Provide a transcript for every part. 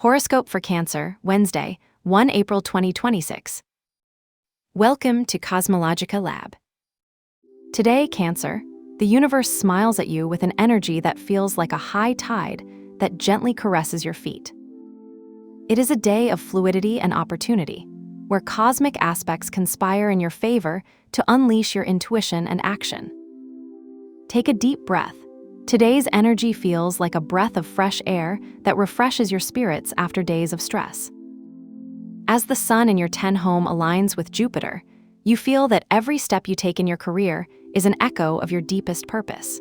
Horoscope for Cancer, Wednesday, 1 April 2026. Welcome to CosmologicaLab. Today, Cancer, the universe smiles at you with an energy that feels like a high tide that gently caresses your feet. It is a day of fluidity and opportunity, where cosmic aspects conspire in your favor to unleash your intuition and action. Take a deep breath. Today's energy feels like a breath of fresh air that refreshes your spirits after days of stress. As the sun in your 10th home aligns with Jupiter, you feel that every step you take in your career is an echo of your deepest purpose.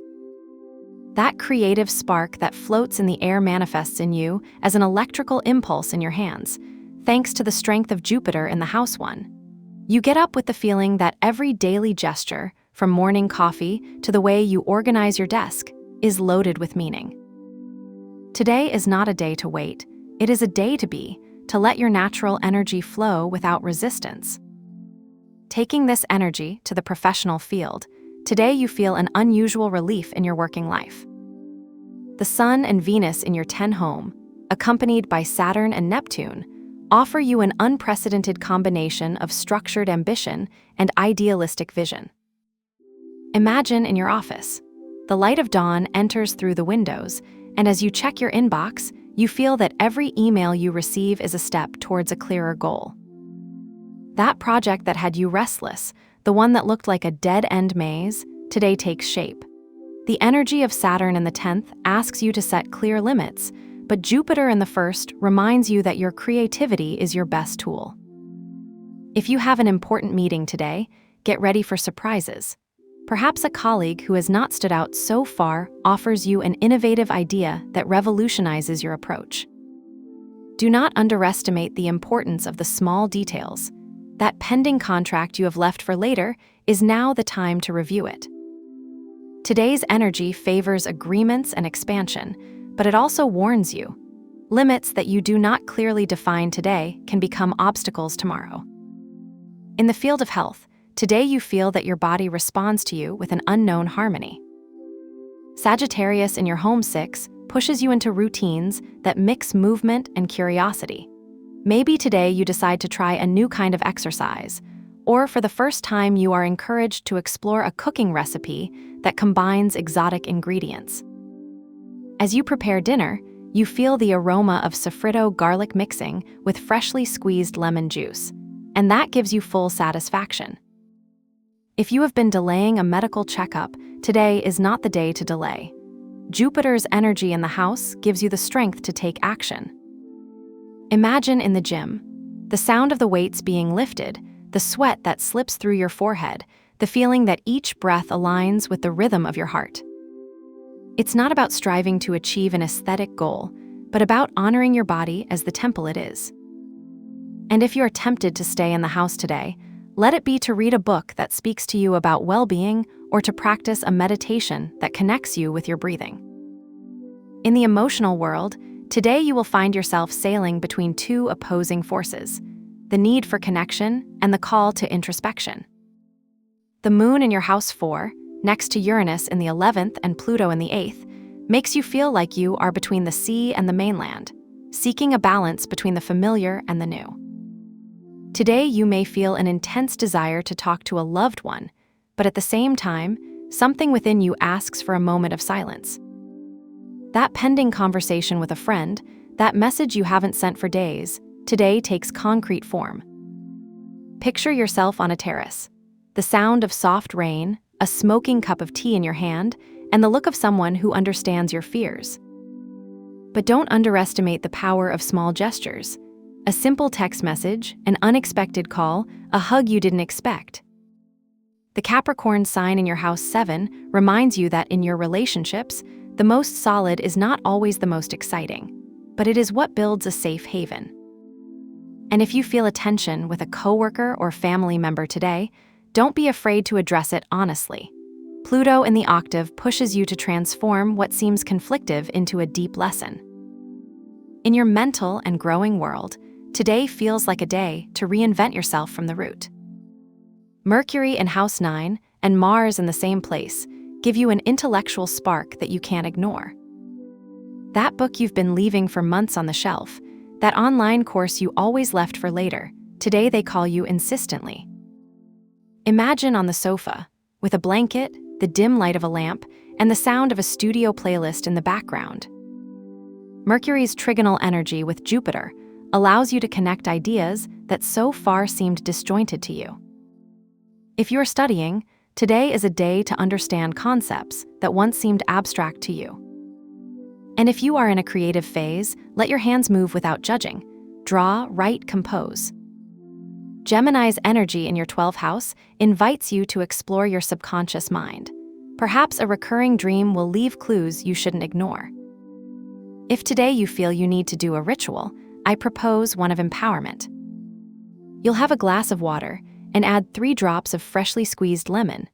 That creative spark that floats in the air manifests in you as an electrical impulse in your hands, thanks to the strength of Jupiter in the house one. You get up with the feeling that every daily gesture, from morning coffee to the way you organize your desk, is loaded with meaning. Today is not a day to wait, it is a day to be, to let your natural energy flow without resistance. Taking this energy to the professional field, today you feel an unusual relief in your working life. The Sun and Venus in your 10th home, accompanied by Saturn and Neptune, offer you an unprecedented combination of structured ambition and idealistic vision. Imagine in your office. The light of dawn enters through the windows, and as you check your inbox, you feel that every email you receive is a step towards a clearer goal. That project that had you restless, the one that looked like a dead-end maze, today takes shape. The energy of Saturn in the 10th asks you to set clear limits, but Jupiter in the 1st reminds you that your creativity is your best tool. If you have an important meeting today, get ready for surprises. Perhaps a colleague who has not stood out so far offers you an innovative idea that revolutionizes your approach. Do not underestimate the importance of the small details. That pending contract you have left for later is now the time to review it. Today's energy favors agreements and expansion, but it also warns you. Limits that you do not clearly define today can become obstacles tomorrow. In the field of health, today you feel that your body responds to you with an unknown harmony. Sagittarius in your home 6 pushes you into routines that mix movement and curiosity. Maybe today you decide to try a new kind of exercise, or for the first time you are encouraged to explore a cooking recipe that combines exotic ingredients. As you prepare dinner, you feel the aroma of sofrito garlic mixing with freshly squeezed lemon juice, and that gives you full satisfaction. If you have been delaying a medical checkup, today is not the day to delay. Jupiter's energy in the house gives you the strength to take action. Imagine in the gym, the sound of the weights being lifted, the sweat that slips through your forehead, the feeling that each breath aligns with the rhythm of your heart. It's not about striving to achieve an aesthetic goal, but about honoring your body as the temple it is. And if you are tempted to stay in the house today, let it be to read a book that speaks to you about well-being or to practice a meditation that connects you with your breathing. In the emotional world, today you will find yourself sailing between two opposing forces, the need for connection and the call to introspection. The moon in your house 4, next to Uranus in the 11th and Pluto in the 8th, makes you feel like you are between the sea and the mainland, seeking a balance between the familiar and the new. Today you may feel an intense desire to talk to a loved one, but at the same time, something within you asks for a moment of silence. That pending conversation with a friend, that message you haven't sent for days, today takes concrete form. Picture yourself on a terrace, the sound of soft rain, a smoking cup of tea in your hand, and the look of someone who understands your fears. But don't underestimate the power of small gestures. A simple text message, an unexpected call, a hug you didn't expect. The Capricorn sign in your house 7 reminds you that in your relationships, the most solid is not always the most exciting, but it is what builds a safe haven. And if you feel a tension with a coworker or family member today, don't be afraid to address it honestly. Pluto in the octave pushes you to transform what seems conflictive into a deep lesson. In your mental and growing world, today feels like a day to reinvent yourself from the root. Mercury in House 9 and Mars in the same place give you an intellectual spark that you can't ignore. That book you've been leaving for months on the shelf, That online course you always left for later, today they call you insistently. Imagine on the sofa, with a blanket, the dim light of a lamp, and the sound of a studio playlist in the background. Mercury's trigonal energy with Jupiter allows you to connect ideas that so far seemed disjointed to you. If you're studying, today is a day to understand concepts that once seemed abstract to you. And if you are in a creative phase, let your hands move without judging. Draw, write, compose. Gemini's energy in your 12th house invites you to explore your subconscious mind. Perhaps a recurring dream will leave clues you shouldn't ignore. If today you feel you need to do a ritual, I propose one of empowerment. You'll have a glass of water and add 3 drops of freshly squeezed lemon.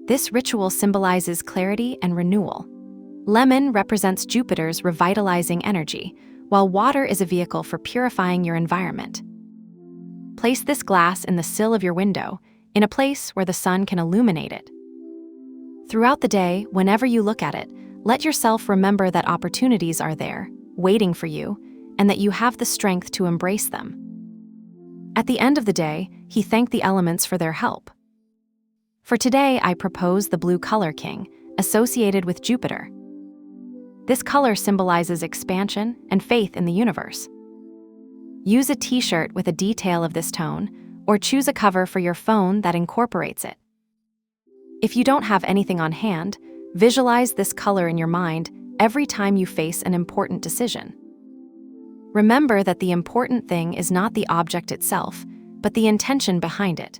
This ritual symbolizes clarity and renewal. Lemon represents Jupiter's revitalizing energy, while water is a vehicle for purifying your environment. Place this glass in the sill of your window, in a place where the sun can illuminate it. Throughout the day, whenever you look at it, let yourself remember that opportunities are there, waiting for you, and that you have the strength to embrace them. At the end of the day, he thanked the elements for their help. For today, I propose the blue color king, associated with Jupiter. This color symbolizes expansion and faith in the universe. Use a t-shirt with a detail of this tone, or choose a cover for your phone that incorporates it. If you don't have anything on hand, visualize this color in your mind every time you face an important decision. Remember that the important thing is not the object itself, but the intention behind it.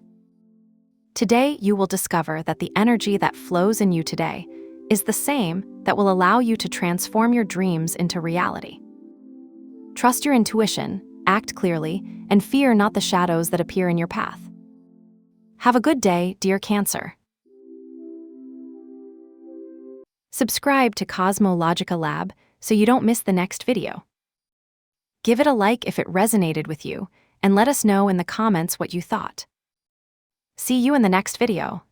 Today, you will discover that the energy that flows in you today is the same that will allow you to transform your dreams into reality. Trust your intuition, act clearly, and fear not the shadows that appear in your path. Have a good day, dear Cancer. Subscribe to CosmologicaLab so you don't miss the next video. Give it a like if it resonated with you, and let us know in the comments what you thought. See you in the next video.